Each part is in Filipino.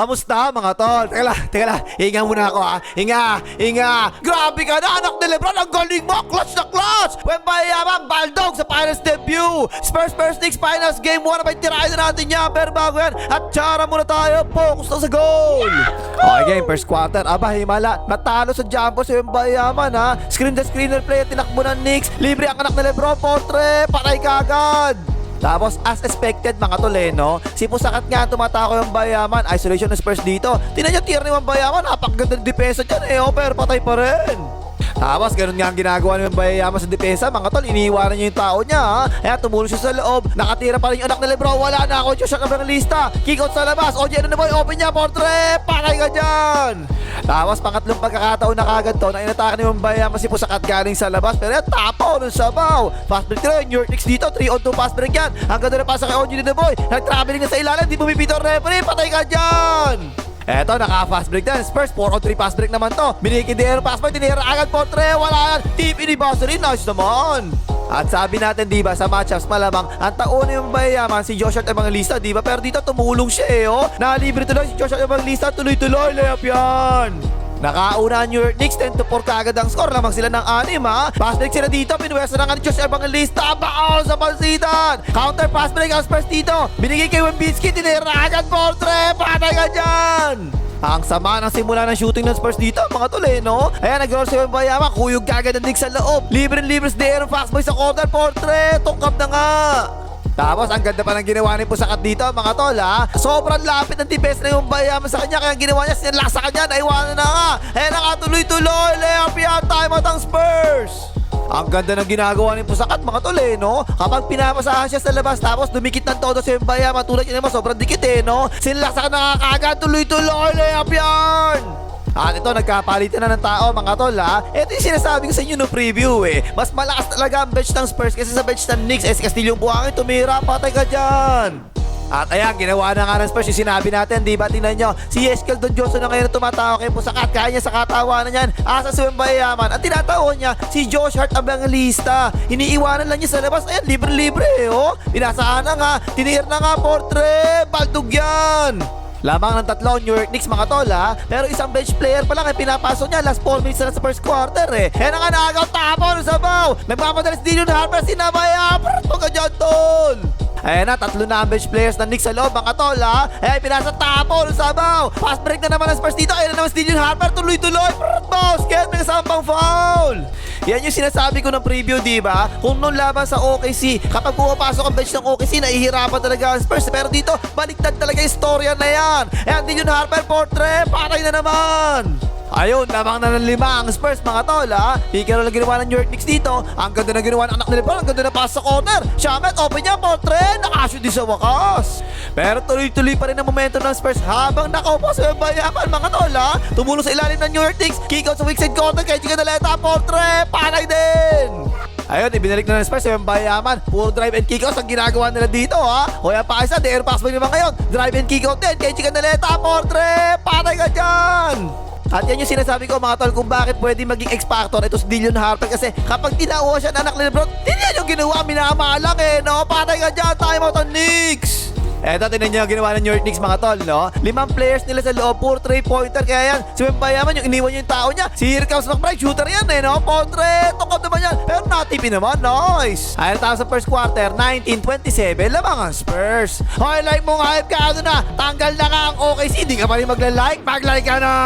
Kamusta mga tol? Teka lang, hinga muna ako ha. Hinga. Grabe ka na, anak ni Lebron, ang galing mo, clutch na clutch! Wembayama, Baldog sa finals debut. Spurs first Knicks finals game 1, abay tirahin na natin yan. Pero bago yan, at tsara muna tayo, focus na sa goal! Okay game, first quarter, aba himala, natalo sa jumper si Wembayama ha. Screen the screener play at tinakbo ng Knicks. Libre ang anak ni Lebron, portre, patay ka agad! Tapos as expected mga toleno, si Pusakat nga tumatako yung Bayaman. Isolation ng Spurs dito. Tingnan nyo tier ni Bayaman, napakaganda ng depensa dyan pero patay pa rin. Tapos ganun nga ang ginagawa ng Bayaman sa depensa mga tol, iniiwanan niya yung tao niya ha. Kaya tumulong siya sa loob, nakatira pa rin yung anak ni Lebron. Wala na ako, shot ng lista, kick out sa labas. OJ na boy, open niya, portre, patay ka dyan. Tapos pangatlong pagkakataon na kagad to na inatake ni Wembayama si Pusakat galing sa labas. Pero yan, tapo ng sabaw. Fast break rin, New York Knicks dito, 3-on-2 fast break yan. Ang ganda na pasa kay OJ na boy, nag-traveling na sa ilalim, di bumipito ang referee, patay ka dyan. Eto, naka-fast break na. Spurs, 4-on-3 fast break naman to. Binikindero pass break, tinira agad portre, wala yan. Tip inibasari, nice naman. At sabi natin diba sa matchups malamang ang taon yung Bayaman si Josh Hart Evangelista diba, pero dito tumulong siya Nalibre tuloy si Josh Hart Evangelista, tuloy-tuloy layup yan. Nakauna ang New York Knicks, 10-4 kaagad ang score, lamang sila ng 6 ha. Pass break sila dito, pinuwesa na nga ni Josh Evangelista, baon sa pansitan. Counter pass break ang Spurs dito, binigay kay Wembinski, tinira agad portre, patay ka dyan. Ang sama ng simula ng shooting ng Spurs dito mga toleno. Ayan, nag-roll si Wembayama, kuyog kagad ng Knicks sa loob. Libre si De'Aaron Fox boy sa corner, portre, tungkap na nga. Tapos ang ganda pa ng ginawa ni Pusakat dito mga tol ha. Sobrang lapit ng defense na yung Wembayama sa kanya, kaya ang ginawa niya, sinala sa kanya, naiwanan na nga. Ayan na nga, tuloy-tuloy, layup yan, time out ang Spurs. Ang ganda ng ginagawa ni Pusakat mga tol Kapag pinapasahan siya sa labas tapos dumikit ng todo si Wembayama, tulad niya naman sobrang dikit Sinlaksa ka na kagad, tuloy-tuloy, layup yan. At ito, nagkapalitan na ng tao mga tol ha. Ito yung sinasabi ko sa inyo no preview Mas malakas talaga ang bench ng Spurs kaysa sa bench ng Knicks. Castillo Buhangin, tumira, patay ka dyan. At ayan, ginawa na nga ng Spurs yung sinabi natin, di ba? Tingnan nyo, si Eskel Don Johnson na ngayon na tumatawa kay Pusakat. Kaya niya sa katawanan niyan, asa si Wembayaman. At tinataon niya, si Josh Hart Evangelista. Iniiwanan lang niya sa labas. Ayan, libre-libre Pinasaan na nga, tinir na nga, portre, Baldog yan. Lamang ng tatlo New York Knicks mga tol ha. Pero isang bench player pa lang ay pinapasok niya. Last 4 minutes na sa first quarter Kaya na nga nakagaw, tapon, sabaw. Nagmamadalas din yung Harper, sinabayan. Ito ka dyan tol. Ayan na, tatlo na ang bench players ng Knicks sa loob mga tol ha. Ayan, pinasa tapon, sabaw. Fast break na naman ang Spurs dito. Ayan na naman si Dylan Harper, tuloy-tuloy. Basket, may kasampang foul. Yan yung sinasabi ko ng preview, diba? Kung nung laban sa OKC, kapag pumapasok ang bench ng OKC, nahihirapan talaga ang Spurs. Pero dito, baliktad talaga yung storya na yan. Ayan, Dylan Harper, portre, patay na naman. Ayun, lamang na ng 5 ang Spurs mga tol ha. Pick and roll na ginawa ng New York Knicks dito. Ang ganda na ginawa ng anak nila, ang ganda na pass sa corner. Shamet, open niya, portre, nakashoot din sa wakas. Pero tuloy-tuloy pa rin ang momentum ng Spurs habang nakaupo sa Wembayama mga tol ha. Tumulong sa ilalim ng New York Knicks, kick out sa weak side corner kay Chica Daleta, portre, panay din. Ayun, ibinalik na ng Spurs sa Wembayama. Puro drive and kick out ang ginagawa nila dito ha. O yan pa isa, De'Aaron Fox naman ngayon. Drive and kick out din kay Chica Daleta, portre, patay ka dyan. At yan yung sinasabi ko mga tol kung bakit pwede maging X-Factor ito si Dylan Harper. Kasi kapag tinawa siya ng anak ni Lebron, hindi yung ginawa, minamalang patay ka dyan, time out ang Knicks. Eto, tinan nyo yung ginawa ng New York Knicks mga tol 5 players nila sa loob, puro 3-pointer. Kaya yan, si Wembayama yung iniwan yung tao niya. Si Here comes McBride, shooter yan portre, tungkol naman yan. Pero natipin naman, nice. Ayun tayo sa first quarter, 19-27, lamang ang Spurs. Okay, like mong hype ka, ano na, tanggal na ka ang OKC, di ka pa rin magla-like, mag-like ka na.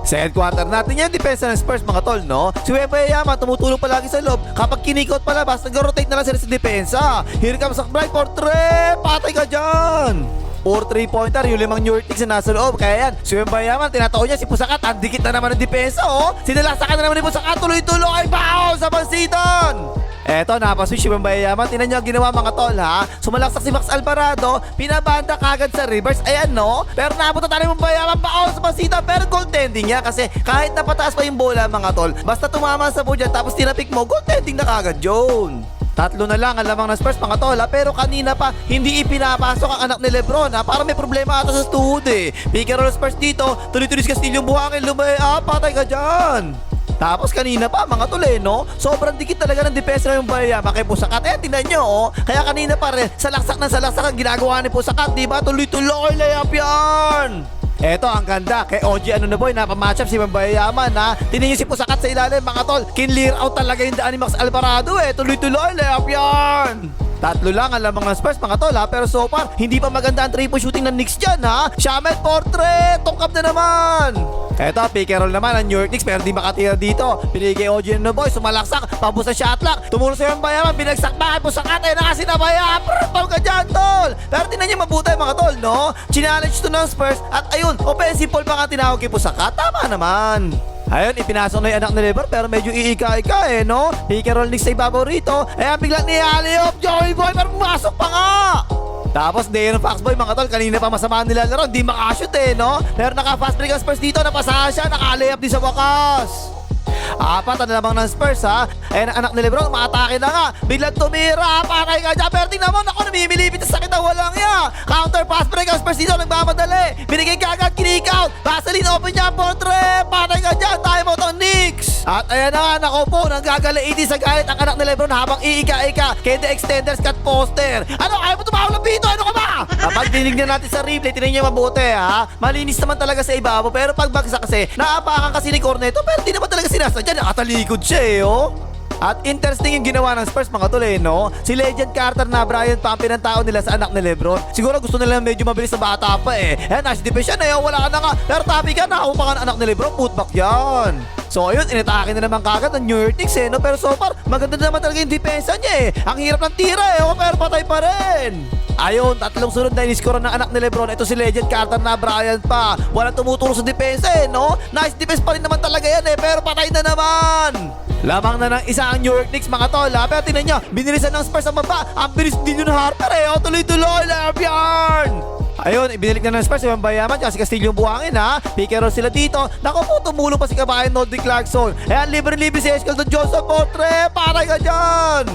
Second quarter natin yan, depensa ng Spurs mga tol Si Wembayama tumutulong palagi sa loob. Kapag kinikot palabas, nag-rotate na lang sila sa depensa. Here comes McBride, portre, patay ka dyan. 4-3-pointer, yung 5 New York Knicks na nasa loob. Kaya yan, si Wembayama, tinataon niya si Pusakat, ang dikit na naman ng depensa Sinalasakan na naman ni Pusakat, tuloy-tuloy, baon sa pansitan. Eto, napaswitch si Wembayama. Tinan nyo ang ginawa mga tol ha. Sumalaksak si Max Alvarado, pinabanda kagad sa reverse. Ayan pero napunta tayo Wembayama, baon sa pasita. Pero goaltending niya kasi kahit napataas pa yung bola mga tol, basta tumama sa budget tapos tinapik mo, goaltending na kagad yun. Tatlo na lang ang lamang ng Spurs mga tol pero kanina pa hindi ipinapasok ang anak ni Lebron para may problema ata sa tuhod Pick and roll Spurs dito, tuloy-tuloy si Castillo Buhangin, patay ka dyan. Tapos kanina pa mga tol no? Sobrang dikit talaga ng depensa ng Bayama kay Pusakat. Tingnan nyo Kaya kanina pa rin, salaksak ang ginagawa ni Pusakat, diba? Tuloy-tuloy layup yan! Eto, ang ganda. Kay OG napamatchup si Bayama na. Tingnan nyo si Pusakat sa ilalim mga tol. Kinlear out talaga yung daan ni Max Alvarado Tuloy-tuloy layup yan! Tatlo lang ang lamang ng Spurs mga tol pero so far, hindi pa maganda ang 3-point shooting ng Knicks dyan Shamet Portrait, tungkap na naman. Eto, pick and roll naman ang New York Knicks pero di makatira dito. Pinigay OG sumalaksak, pabus sa shot clock. Tumulong sa yung Bayama, binagsak na kay Pusakat nakasinabaya. Tol ka dyan tol. Pero tinan niyo mabuti mga tol Challenge to ng Spurs at ayun, offensive foul pa nga tinawag kay Pusakat. Tama naman. Ayun, ipinasok na yung anak ni Lebron pero medyo iika-ika Pick and roll Knicks sa ibabaw rito. Ayan, biglang ni-alley-oop Joey Boy pero pumasok pa nga. Tapos De'Aaron Fox Boy mga tol, kanina pa masama nila laro, di makashoot Pero naka-fast break ang Spurs dito, napasahan siya, naka-alley-oop din sa wakas. Apat na lamang ng Spurs Ayan ang anak ni Lebron, maatake na nga. Biglang tumira, patay ka dyan. Pero tingnan mo, naku, namimilipit sa sakit ang walang niya. Counter pass break ang Spurs dito, nagmamadali. Binigay kagad, kinik out. Vaseline open niya, Portrait. Patay ka dyan, time out ang Knicks. At ayan na nga, naku po, nanggagalaiti sa galit ang anak ni Lebron habang iika-ika. Kaya the extenders cut poster. Ano, ayaw mo tumawag ng pito, ano ka ba? Kapag dinignan natin sa replay, tinan niyo mabuti Malinis naman talaga sa ibabaw. Pero pag bagsak kasi, naapakan kasi ni Corneto. Pero di naman talaga sinasadya, nakatalikod siya At interesting yung ginawa ng Spurs mga tol Si Legend Carter na Brian Pampi ng tao nila sa anak ni Lebron. Siguro gusto nila medyo mabilis na bata pa nice defense yan wala ka na nga. Pero tabi ka, nakakupa ka ng anak ni Lebron, putback yan. So ayun, inatake na naman kagad ng New York Knicks Pero so far, maganda naman talaga yung depensa niya Ang hirap ng tira pero patay pa rin. Ayun, tatlong sunod na iniskora ng anak ni Lebron. Ito si Legend Carter na Brian pa. Walang tumutulong sa depensa Nice defense pa rin naman talaga yan pero patay na naman. Lamang na ng isa ang New York Knicks mga tol Pero tingnan nyo, binilisan ng Spurs ang baba. Ang bilis din yung Harper tuloy-tuloy layup yan. Ayun, ibinalik na ng Spurs yung Bayama at si Castillo buhangin Pick and roll sila dito. Naku po, tumulong pa si kabayan Nodrick Clarkson. Ayan, libre-libre si Escalton Johnson Portrait. Patay ka dyan.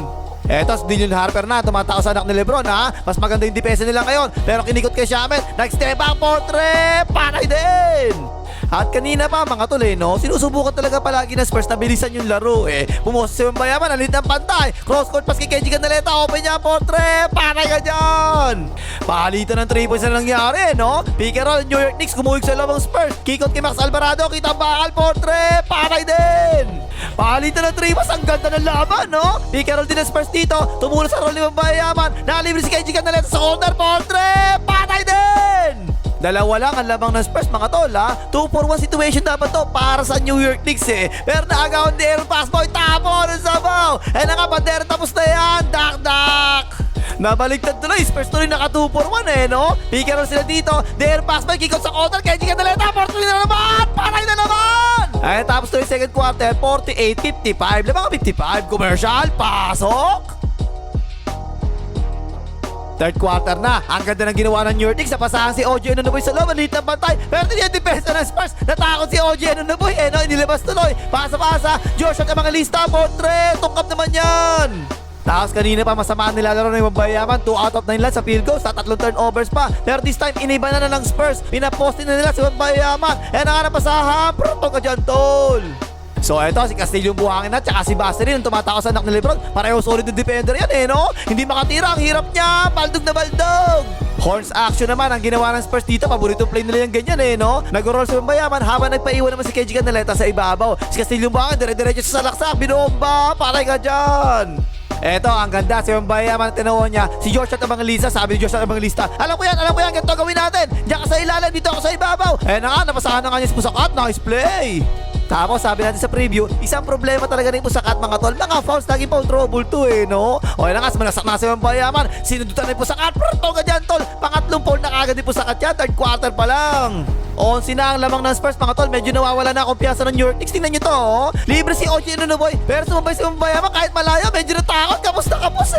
Eto si Dylan Harper na, tumatao sa anak ni Lebron Mas maganda yung depensa nila ngayon. Pero kinikot kay Shamet, nag-step back Portrait. Patay din. At kanina pa mga tol sinusubukan talaga palagi ng Spurs na bilisan yung laro Pumosas si Bayama, nalit ng pantay. Cross court pass kay KG Candeleta, open niya Portrait. Patay ka dyan. Palitan ng 3 points na nangyari Pick and roll, New York Knicks kumuhig sa lamang Spurs. Kikot kay Max Alvarado, kita ang bakal Portrait. Patay din. Palitan ng 3 points, ang ganda ng laban Pick and roll din ng Spurs dito, tumulong sa roll ni Bayama. Nalibre si KG Candeleta sa corner, Portrait. Patay din. Dalawa lang ang labang ng Spurs mga tol 2-for-1 situation dapat to para sa New York Knicks Pero naagawan ni De'Aaron Fox Boy, tapo ng sabaw. Na nga, bandera tapos na yan. Dak. Nabaliktad tuloy, Spurs tuloy naka 2-for-1 Pick and roll sila dito. De'Aaron Fox Boy, kikot sa corner, kaya Gika Daleta, Portrait na naman. Patay na naman. Ay, tapos tuloy second quarter, 48-55. Lamang 55, commercial, pasok. Third quarter na, ang ganda ng ginawa ng New York Knicks. Napasahan si OG Anunoby sa loob, maliit ng bantay. Pero hindi yung depensa ng Spurs. Natakot si OG Anunoby inilabas tuloy. Pasa-pasa, Joshua ka mga lista, Portrait. Tungkap naman yan. Tapos kanina pa masama ang nilalaro ng Bayaman. 2 out of 9 lang sa field goals, sa 3 turnovers pa. Pero this time, iniba na ng Spurs. Pinapostin na nila si Bayaman. Nga napasahan, proto ka dyan, tol. So eto, si Castillo buhangin at saka si Vaseline ang tumatao sa anak ni Lebron. Pareho solid na defender yan Hindi makatira, ang hirap niya. Baldog na baldog. Horns action naman ang ginawa ng Spurs dito. Paboritong play nila yung ganyan Nag-roll sa Bayaman habang nagpaiwan naman si KG Candeleta sa ibabaw. Si Castillo buhangin, dire-diretso sa salaksak. Binomba, patay ka dyan. Eto, ang ganda. Si Bayaman, tinawa niya. Si Joshua Evangelista, sabi ni Joshua Evangelista, alam ko yan, ganito gawin natin. Diyan ka sa ilalim, dito ako sa ibabaw. Na nga, napasahan na nga niya si Pusakat. Nice play. Tapos sabi natin sa preview, isang problema talaga rin Pusakat mga tol. Mga fouls, lagi foul trouble to Okay na nga, manasak na si Bayaman. Sinudutan na yung Pusakat. Proto ka dyan tol. Pangatlong foul na kagad ni Pusakat yan. Third quarter pa lang. 11 na ang lamang ng Spurs mga tol. Medyo nawawala na ang kumpiyansa ng New York Knicks. Tingnan nyo to Libre si OG Anunoby. Pero sumabay si Bayaman kahit malayo. Medyo natakot. Kapos na kapos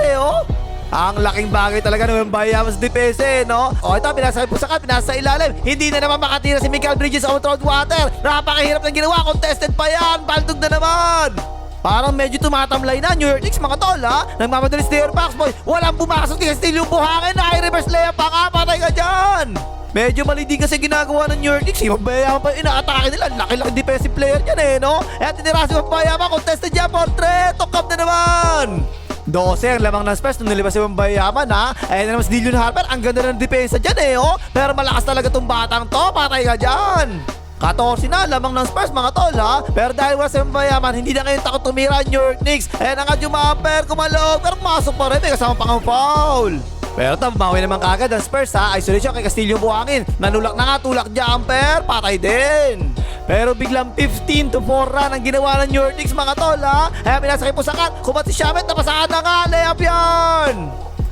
Ang laking bagay talaga ng Bayama sa depensa Ito, pinasa po sa pinasa sa ilalim. Hindi na naman makatira si Michael Bridges on throat water. Napakahirap ng ginawa, contested pa yan. Baldog na naman. Parang medyo tumatamlay na New York Knicks mga tol Nagmamadali si De'Aaron Fox Boy. Walang bumakasot kay Castillo buhangin. I-reverse layup pa nga, patay ka dyan. Medyo mali din kasi ginagawa ng New York Knicks. Si Wembanyama pa inaatake nila. Laki-laki defensive player yan eh, no? Eh, tinira si Wembanyama. Contested dyan, portrait. Tokap na naman. 12 ang lamang ng Spurs nung nilabas si Wembanyama na. Ayun na naman si Dillon Harper. Ang ganda ng depensa dyan eh, oh. Pero malakas talaga tong batang to. Patay ka dyan. 14 na lamang ng Spurs mga tol ha. Pero dahil wala si Wembanyama, hindi na ngayon takot tumira ang New York Knicks. Ayun na nga jumamper, kumalog. Pero pumasok pa rin. May kasama pang foul. Pero bumawi naman kagad ang Spurs ha. Isolation kay Castillo buhangin. Nanulak na nga, tulak jumper. Patay din. Pero biglang 15-4 run ang ginawa ng New York Knicks mga tol ha. Kaya pinasakay po sakat. Kumat si Shamet, napasaan na nga. Layup yan.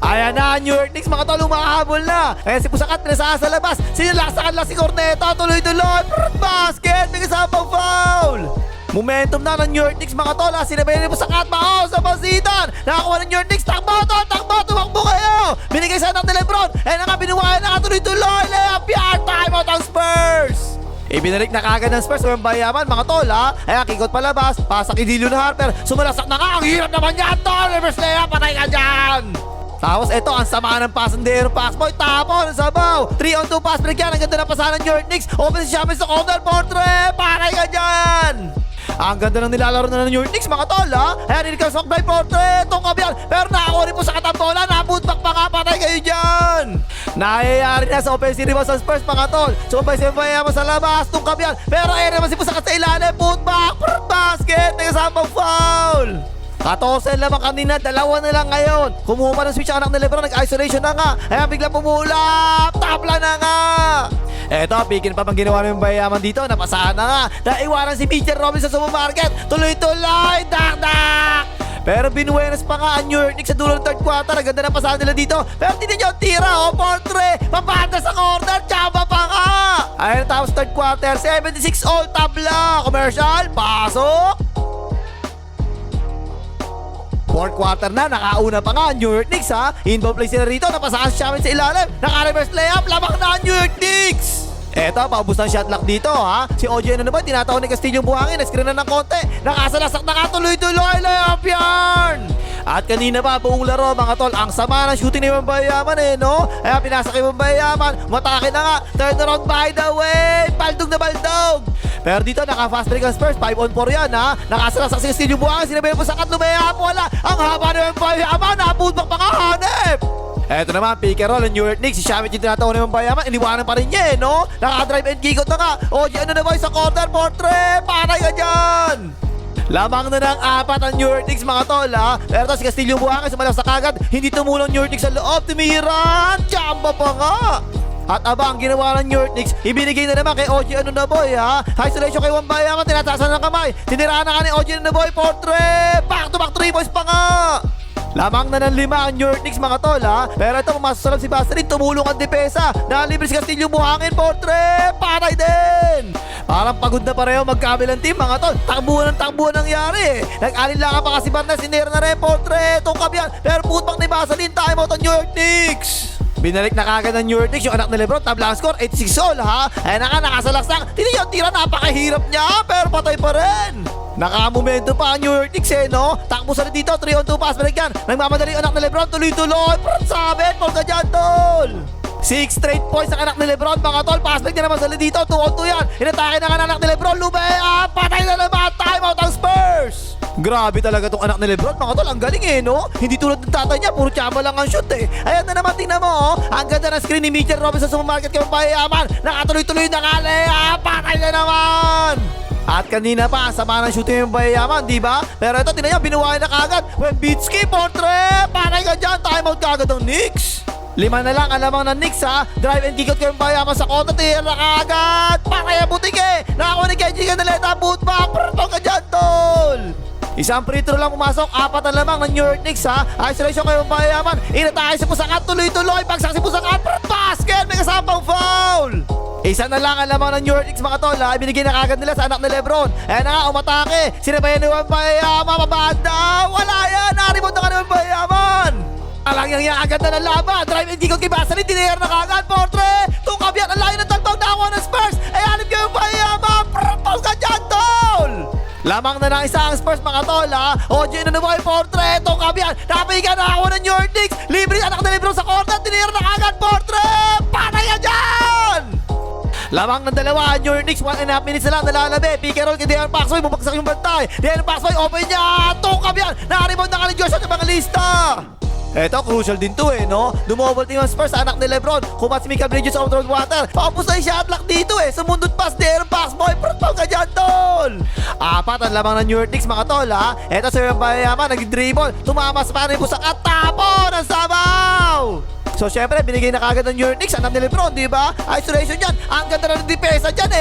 Ayan na, New York Knicks mga tol, umahabol na. Ayan si Pusakat, pinasaan sa labas. Sinilaksakan lang si Corneto. Tuloy-tuloy. Basket, may kasama foul. Momentum na ng New York Knicks mga tol ha. Sinabayan ni Pusakat, mao sa pasitan. Nakakuha ng New York Knicks. Takbo to, takbo, tumakbo kayo. Binigay sa anak ni Lebron. Ayan na nga, binuwayan na nga, tuloy-tuloy. Layup yan, time out ang Spurs. Ibinalik na kagad ng Spurs Wembanyama mga tol ha. Ayan, kikot palabas. Pasak kay Dillon Harper. Sumalasak na nga. Ang hirap naman yan tol. Reverse layup. Patay ka dyan. Tapos ito, ang sama ng pasandero. Passboy, tapon, sabaw. 3-on-2 pass break yan. Ang ganda na pasahan ng New York Knicks. Open si Shamet sa corner. Portrait. Patay ka dyan. Ang ganda ng nilalaro na ng New York Knicks mga tol ha. Ayan, inikasok by Portrait. Tungkab yan. Pero nakakuha rin po sa katambola. Naputback pa nga. Patay kayo dyan. Nayayari na sa offensive rebound sa Spurs mga tol. Sumabay si Wembanyama sa labas. Tungkab yan. Pero ayan naman si Pusakat sa ilalim. Putback. Basket. Nagkasamang foul. 14 lamang kanina, dalawa na lang ngayon. Kumuha pa ng switch ang anak ni Lebron, nag-isolation na nga. Ayan, bigla pumulap, tabla na nga. Eto, pigin pa pang ginawa ng Wembanyama dito, napasaan na nga. Naiwanan si Mitchell Robinson sa supermarket. Tuloy-tuloy, dak-dak. Pero binuenas pa nga ang New York Knicks sa dulo ng third quarter. Ang ganda na pasahan nila dito. Pero tignan nyo ang tira, oh, Portrait. Papanda sa corner, tsaba pa nga. Ayan, tapos third quarter, 76 all, tabla. Commercial, pasok. Fourth quarter na, nakauna pa nga ang New York Knicks ha. Inbound play sila rito, napasakan si Shamet sa ilalim. Naka-reverse layup, lamang na ang New York Knicks. Eto, paubos ng shot clock dito ha. Si OG ano naman, tinatawag ni Castillo buhangin. Na-screen na ng konti. Nakasalasak na tuloy-tuloy, layup yan. At kanina pa, buong laro mga tol, ang sama ng shooting ni Wembanyama eh, no? Kaya pinasa kay Wembanyama, matake na nga. Turn around by the way, baldog na baldog. Pero dito, naka-fast break ang Spurs, 5-on-4 yan ha. Nakasalasak si Castillo buhangin, sinabi po sa katlumayap, wala. Ang haba ni Wembanyama, naputbak pa nga hanep. Eto naman, pick and roll ng New York Knicks. Si Shamet yung tinatawag ng Wembanyama, iniwanan pa rin niya eh, no? Naka-drive and kick out na nga. OG ano na ba sa corner, Portrait, patay ka dyan. Lamang na ng 4 ang New York Knicks mga tol ha. Pero to si Castillo buhangin, sumalas sa kagad. Hindi tumulong New York Knicks sa loob, tumiran. Chamba pa nga. At aba, ang ginawa ng New York Knicks, ibinigay na naman kay OG Anunoby ha. Isolation kay Wembanyama, tinatasan ng kamay. Tinirahan na nga ni OG Anunoby, Portrait. Back to back 3 points pa nga. Lamang na ng 5 ang New York Knicks mga tol ha. Pero ito, pumasok sa loob si Basarin, tumulong ang depesa. Nalibre si Castillo buhangin, Portrait. Patay din. Parang pagod na pareho magkabilang team mga tol. Takbuhan nangyari eh. Nag-alinlangan pa kasi Barnes, sinira na rin, Portrait. Tungkab yan. Pero putbak ni Basarin, time out ang New York Knicks. Binalik na kagad ng New York Knicks yung anak ni Lebron. Tabla ang score, 86 all ha. Ayan na nga, nakasalaksak. Tignan yung tira, napakahirap niya. Pero patay pa rin. Nakamomento pa ang New York Knicks eh, no? Takbo sa rin dito, 3-on-2 pass break yan. Nagmamadali yung anak ni Lebron, tuloy-tuloy. Sabit, Paul ka dyan, tol. 6 straight points ang anak ni Lebron, mga tol. Pass break na naman sa rin dito, 2-on-2 yan. Inatake na nga anak ni Lebron, patay na naman. Time out ang Spurs. Grabe talaga tong anak ni Lebron, mga tol. Ang galing eh, no? Hindi tulad ng tatay niya, puro tsaba lang ang shoot eh. Ayan na naman, tingnan mo, oh. Ang ganda ng screen ni Mitchell Robinson sa supermarket kay Wembanyama. Nakatuloy-tuloy na nga, patay na naman. At kanina pa, sama ng shooting yung Wembanyama, di ba? Pero ito, tingnan niyo, binuwain na kagad. Wembitsky, Portrait, patay ka dyan. Time out kagad ng Knicks. 5 na lang ang lamang ng Knicks ha. Drive and kick out kay Wembanyama sa konta, tira na kagad. Patay ang butik eh. Nakakuha ni KG Canaleta, bootback. Purto ka dyan, tol. Isang free throw lang pumasok, 4 na lamang ng New York Knicks ha. Isolation kay Wembanyama. Inatake si Pusakat, tuloy-tuloy. Bagsak si Pusakat, basket, may kasapang foul. Isa na lang ang lamang ng New York Knicks mga tol ha. Ibinigay na kagad nila sa anak ni Lebron. Ayan na nga, umatake. Sinabayan ni Wembanyama, mabanda. Wala yan, narimod na ka ni Wembanyama. Alang yang agad na ng laban. Drive and kick out kay Basarin, tinayar na kagad, Portrait. Tungkab yan, ang layo ng talbog na ako ng Spurs. Ayan kay Wembanyama, purple ka dyan, tol. Lamang na ng isang Spurs mga tol ha. OG na naman kay Portrait. Tungkab yan, nakapigan na ako ng New York Knicks. Libre anak ni Lebron sa corner, tinayar na kagad, Portrait. Patay yan dyan. Lamang ng dalawa, New York Knicks, 1.5 minutes na lang, nalalabi. Pick and roll kay De'Aaron Foxboy, bumagsak yung bantay. De'Aaron Foxboy, open niya, tukab yan. Nakarebound na ka ni Joshua ng mga lista. Eto, crucial din to no? Dumobol team ang Spurs, anak ni Lebron. Kumat si Michael Bridges sa controlled water. Paupos na yung shot clock dito Sumundot pass, De'Aaron Foxboy, protpang ka dyan, tol. Apat ang lamang ng New York Knicks, mga tol, ha? Eto, si Wembanyama, nag-dribble. Tumama sa paano yung pusak at tapon ang sabaw. So, syempre, binigay na kagad ng New York Knicks, anak ni Lebron, di ba? Isolation yan. Ang ganda na ng depensa dyan,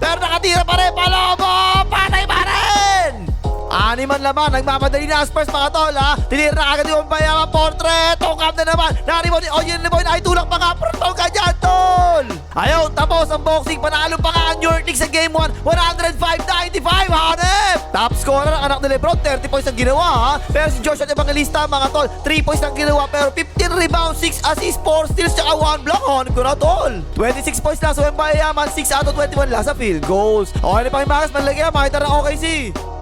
Pero nakatira pa rin, Palomo! Patay pa rin! Animan laman, nagmamadali na ang Spurs, mga tol, ha? Tinira na kagad yung Wembanyama, portrait, tukap na naman. Naribon ni Oyen Leboy, ay tulak pa nga, protol ka dyan, tol! Ayaw, tapos ang boxing, panalo pa nga ang New York Knicks sa Game 1, 105-95, hanep! Top scorer ang anak ni Lebron, 30 points ang ginawa, ha? Pero si Joshua Evangelista, mga tol, 3 points ang ginawa, pero 15 rebounds, 6 assists, 4 steals, tsaka 1 block, hanep ko na, tol! 26 points lang sa Wembanyama, 6 out of 21 lang sa field goals. Okay na pang imakas, manlagyan, makita ng OKC.